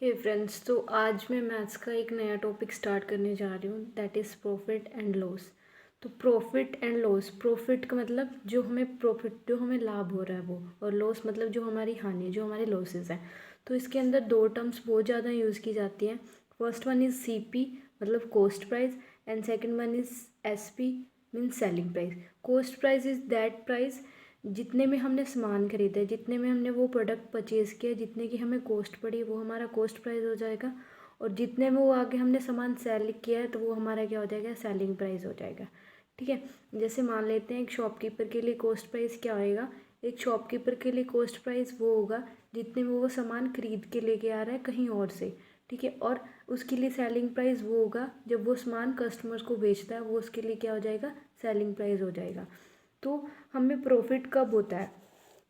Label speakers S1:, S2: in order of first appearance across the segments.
S1: हे friends, तो आज मैं मैथ्स का एक नया टॉपिक स्टार्ट करने जा रही हूँ, that is profit and loss. तो प्रॉफिट एंड लॉस, प्रॉफिट का मतलब जो हमें लाभ हो रहा है वो, और लॉस मतलब जो हमारी हानि, जो हमारे लॉसेस हैं। तो इसके अंदर दो टर्म्स बहुत ज़्यादा यूज़ की जाती हैं। फर्स्ट वन इज़ CP मतलब cost price, and second one is SP means selling price. Cost price is that price जितने में हमने सामान खरीदा है, जितने में हमने वो प्रोडक्ट परचेज़ किया, जितने की हमें कॉस्ट पड़ी, वो हमारा कॉस्ट प्राइस हो जाएगा। और जितने में वो आगे हमने सामान सेल किया है, तो वो हमारा क्या हो जाएगा, सेलिंग प्राइस हो जाएगा। ठीक है। जैसे मान लेते हैं एक शॉपकीपर के लिए कॉस्ट प्राइस क्या होएगा। एक शॉपकीपर के लिए कॉस्ट प्राइस वो होगा जितने में वो सामान खरीद के लेके आ रहा है कहीं और से। ठीक है। और उसके लिए सेलिंग प्राइस वो होगा जब वो सामान कस्टमर्स को बेचता है, वो उसके लिए क्या हो जाएगा, सेलिंग प्राइस हो जाएगा। तो हमें प्रॉफिट कब होता है,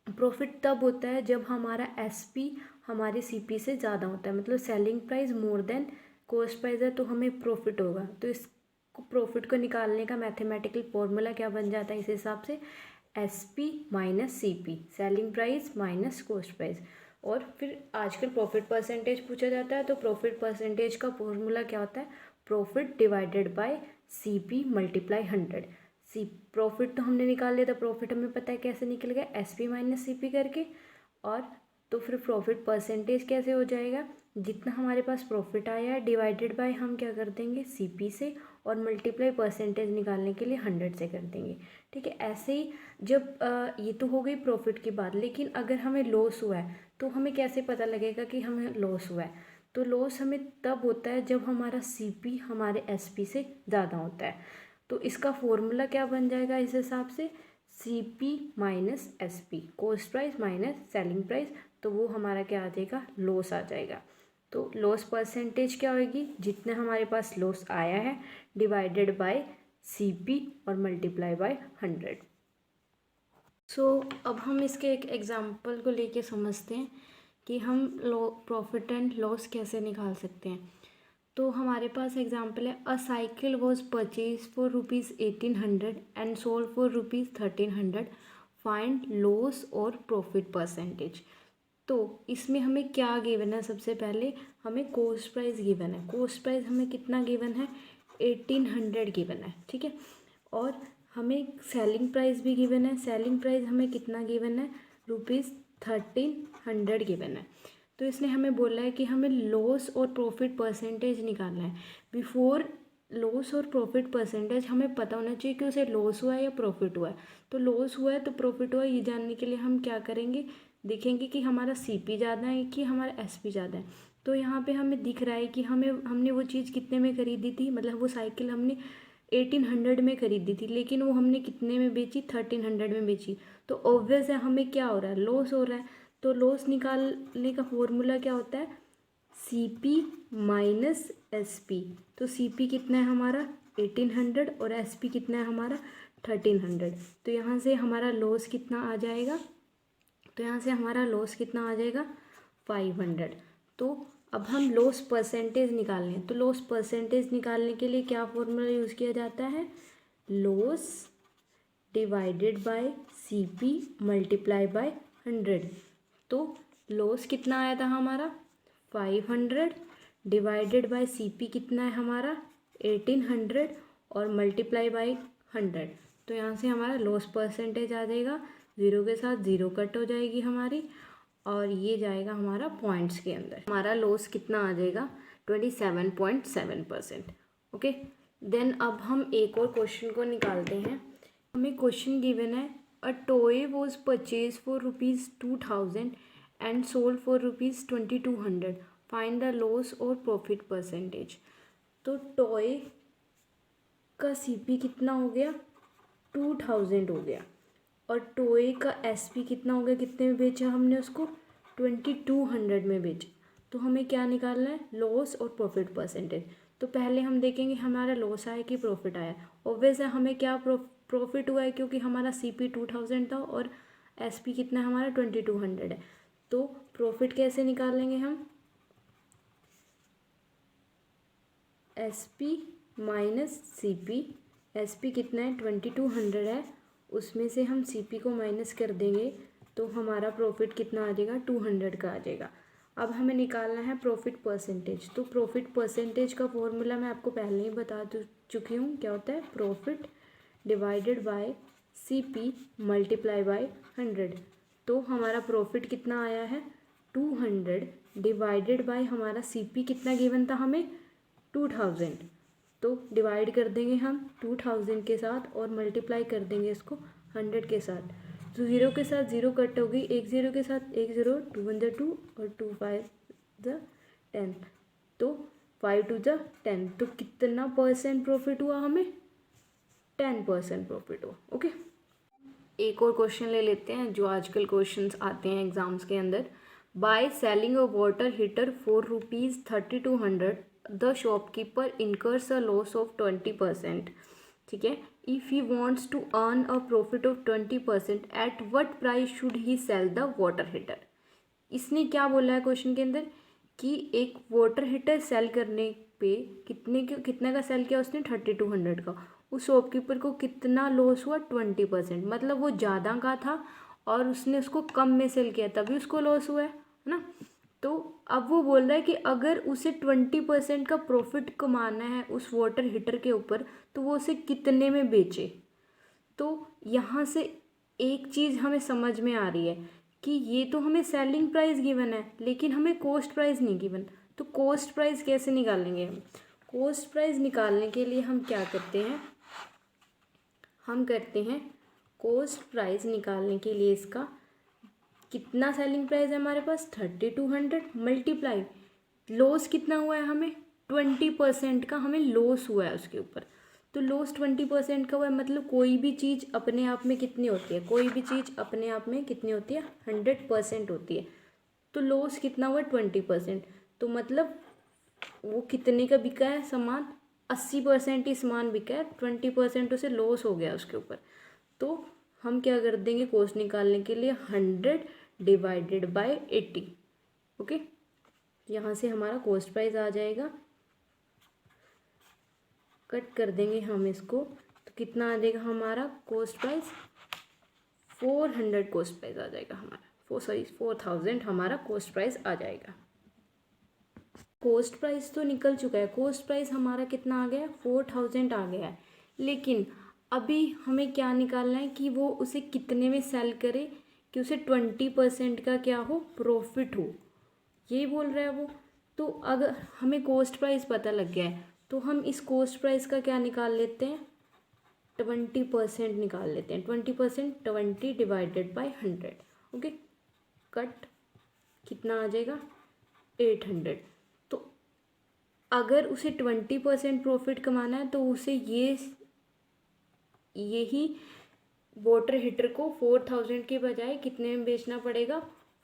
S1: प्रॉफिट तब होता है जब हमारा SP हमारे CP से ज़्यादा होता है, मतलब selling price more than cost price है, तो हमें प्रॉफिट होगा। तो इस प्रॉफिट को निकालने का मैथमेटिकल फॉर्मूला क्या बन जाता है इस हिसाब से, SP minus CP, selling price minus cost price. और फिर आजकल प्रॉफिट परसेंटेज पूछा जाता है, तो प्रॉफिट परसेंटेज का फॉर्मूला क्या होता है, profit divided by CP multiply 100। Profit तो हमने निकाल लिया था, प्रॉफिट हमें पता है कैसे निकल गया, SP माइनस CP करके। और तो फिर प्रॉफिट परसेंटेज कैसे हो जाएगा, जितना हमारे पास प्रॉफिट आया है डिवाइडेड बाय हम क्या कर देंगे, CP से, और मल्टीप्लाई परसेंटेज निकालने के लिए 100 से कर देंगे। ठीक है। ऐसे ही जब ये तो हो गई प्रॉफिट की बात, लेकिन अगर हमें लॉस हुआ है तो हमें कैसे पता लगेगा कि हमें लॉस हुआ है। तो लॉस हमें तब होता है जब हमारा CP हमारे SP से ज़्यादा होता है। तो इसका फॉर्मूला क्या बन जाएगा इस हिसाब से, CP minus SP, cost price minus selling price, तो वो हमारा क्या आ जाएगा, लॉस आ जाएगा। तो लॉस परसेंटेज क्या होगी, जितना हमारे पास लॉस आया है डिवाइडेड बाय CP और मल्टीप्लाई बाय 100। सो अब हम इसके एक एग्जांपल को लेके समझते हैं कि हम प्रॉफिट एंड लॉस कैसे निकाल सकते हैं। तो हमारे पास एग्जाम्पल है, अ cycle was purchase for ₹1800 and sold for ₹1300, find loss और प्रॉफिट परसेंटेज। तो इसमें हमें क्या गिवन है, सबसे पहले हमें कॉस्ट प्राइस गिवन है। कॉस्ट प्राइस हमें कितना गिवन है, 1800 गिवन है। ठीक है। और हमें सेलिंग प्राइस भी गिवन है। सेलिंग प्राइस हमें कितना गिवन है, ₹1300 गिवन है। तो इसने हमें बोला है कि हमें लॉस और प्रॉफिट परसेंटेज निकालना है। बिफोर लॉस और प्रॉफिट परसेंटेज हमें पता होना चाहिए कि उसे लॉस हुआ है या प्रॉफिट हुआ है। तो लॉस हुआ है तो प्रॉफिट हुआ है, ये जानने के लिए हम क्या करेंगे, देखेंगे कि हमारा CP ज़्यादा है कि हमारा SP ज़्यादा है। तो यहाँ पे हमें दिख रहा है कि हमने वो चीज़ कितने में खरीदी थी, मतलब वो साइकिल हमने 1800 में खरीदी थी, लेकिन वो हमने कितने में बेची, 1300 में बेची। तो ऑब्वियस है हमें क्या हो रहा है, लॉस हो रहा है। तो लॉस निकालने का फॉर्मूला क्या होता है, CP माइनस SP। तो CP कितना है हमारा 1800 और SP कितना है हमारा 1300। तो यहाँ से हमारा लॉस कितना आ जाएगा, तो यहाँ से हमारा लॉस कितना आ जाएगा 500। तो अब हम लॉस परसेंटेज निकालने हैं। तो लॉस परसेंटेज निकालने के लिए क्या फॉर्मूला यूज़ किया जाता है, loss divided by CP multiply by 100। तो लॉस कितना आया था हमारा 500 डिवाइडेड बाय CP कितना है हमारा 1800 और मल्टीप्लाई बाय 100। तो यहाँ से हमारा लॉस परसेंटेज आ जाएगा, ज़ीरो के साथ ज़ीरो कट हो जाएगी हमारी, और ये जाएगा हमारा पॉइंट्स के अंदर। हमारा लॉस कितना आ जाएगा 27.7%। ओके। देन अब हम एक और क्वेश्चन को निकालते हैं। हमें क्वेश्चन गिवन है, a toy was purchase for ₹2000 and sold for ₹2200, find the loss और प्रॉफिट परसेंटेज। तो टॉय का CP कितना हो गया 2000 हो गया, और टॉय का SP कितना हो गया, कितने में बेचा हमने उसको 2200 में बेचा। तो हमें क्या निकालना है, लॉस और प्रॉफिट परसेंटेज। तो पहले हम देखेंगे हमारा लॉस आया कि प्रॉफिट आया। ऑब्वियस है हमें क्या प्रॉफिट हुआ है, क्योंकि हमारा CP 2000 था और SP कितना है हमारा 2200 है। तो प्रॉफिट कैसे निकालेंगे हम, SP माइनस CP। SP कितना है 2200 है, उसमें से हम CP को माइनस कर देंगे, तो हमारा प्रॉफिट कितना आ जाएगा 200 का आ जाएगा। अब हमें निकालना है प्रॉफिट परसेंटेज। तो प्रॉफिट परसेंटेज का फॉर्मूला मैं आपको पहले ही बता चुकी हूँ, क्या होता है, profit divided by CP multiply by 100। तो हमारा प्रॉफिट कितना आया है 200 डिवाइडेड बाय हमारा CP कितना गिवन था हमें 2000। तो डिवाइड कर देंगे हम 2000 के साथ और मल्टीप्लाई कर देंगे इसको 100 के साथ। तो ज़ीरो के साथ ज़ीरो कट हो गई, एक ज़ीरो के साथ एक ज़ीरो, 2 1 जा 2 और 2 5 जा 10, तो 5 2 जा 10। तो कितना % प्रॉफिट हुआ हमें 10% प्रॉफिट हुआ। ओके, एक और क्वेश्चन ले लेते हैं जो आजकल क्वेश्चंस आते हैं एग्जाम्स के अंदर। By selling a water heater for ₹3200 the shopkeeper incurs a loss of 20%। ठीक है, if he wants to earn a profit of 20% at what price should he sell the water heater. इसने क्या बोला है क्वेश्चन के अंदर कि एक वाटर हीटर सेल करने पे कितने का सेल किया उसने 3200 का, उस शॉपकीपर को कितना लॉस हुआ 20%। मतलब वो ज़्यादा का था और उसने उसको कम में सेल किया तभी उसको लॉस हुआ है ना। तो अब वो बोल रहा है कि अगर उसे 20% का प्रॉफिट कमाना है उस वाटर हीटर के ऊपर तो वो उसे कितने में बेचे। तो यहाँ से एक चीज़ हमें समझ में आ रही है कि ये तो हमें सेलिंग प्राइस गिवन है लेकिन हमें कॉस्ट प्राइस नहीं गिवन। तो कॉस्ट प्राइस कैसे निकालेंगे हम? कॉस्ट प्राइस निकालने के लिए हम क्या करते हैं, हम करते हैं कॉस्ट प्राइस निकालने के लिए इसका कितना सेलिंग प्राइस है हमारे पास 3200 मल्टीप्लाई लॉस कितना हुआ है हमें 20% का हमें लॉस हुआ है उसके ऊपर। तो लॉस 20% का हुआ है, मतलब कोई भी चीज़ अपने आप में कितनी होती है, कोई भी चीज़ अपने आप में कितनी होती है 100% होती है। तो लॉस कितना हुआ 20%। तो मतलब वो कितने का बिका है सामान 80% ही सामान बिका है, 20% उसे लॉस हो गया उसके ऊपर। तो हम क्या कर देंगे कॉस्ट निकालने के लिए 100 डिवाइडेड बाय 80। ओके, यहाँ से हमारा कॉस्ट प्राइस आ जाएगा, कट कर देंगे हम इसको तो कितना आ जाएगा हमारा कॉस्ट प्राइस 400 कॉस्ट प्राइस आ जाएगा हमारा 4000 हमारा कॉस्ट प्राइस आ जाएगा। कॉस्ट प्राइस तो निकल चुका है, कॉस्ट प्राइस हमारा कितना आ गया 4000 आ गया है। लेकिन अभी हमें क्या निकालना है कि वो उसे कितने में सेल करे कि उसे 20% का क्या हो प्रॉफिट हो, यही बोल रहा है वो। तो अगर हमें कॉस्ट प्राइस पता लग गया है तो हम इस कॉस्ट प्राइस का क्या निकाल लेते हैं 20% निकाल लेते हैं। 20% 20 डिवाइडेड बाय 100। ओके, कट कितना आ जाएगा 800। तो अगर उसे 20% प्रॉफिट कमाना है तो उसे यही वाटर हीटर को 4000 के बजाय कितने में बेचना पड़ेगा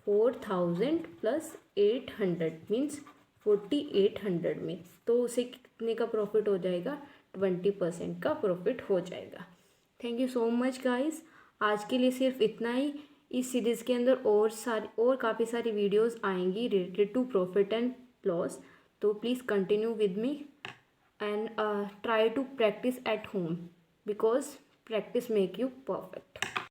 S1: 4000 प्लस 800 मीन्स 4800 में। तो उसे कितने का प्रॉफिट हो जाएगा 20% का प्रॉफिट हो जाएगा। Thank you so much guys, आज के लिए सिर्फ इतना ही। इस सीरीज़ के अंदर और काफ़ी सारी वीडियोस आएंगी related to profit and loss. तो please continue with me and try to practice at home because practice make you perfect.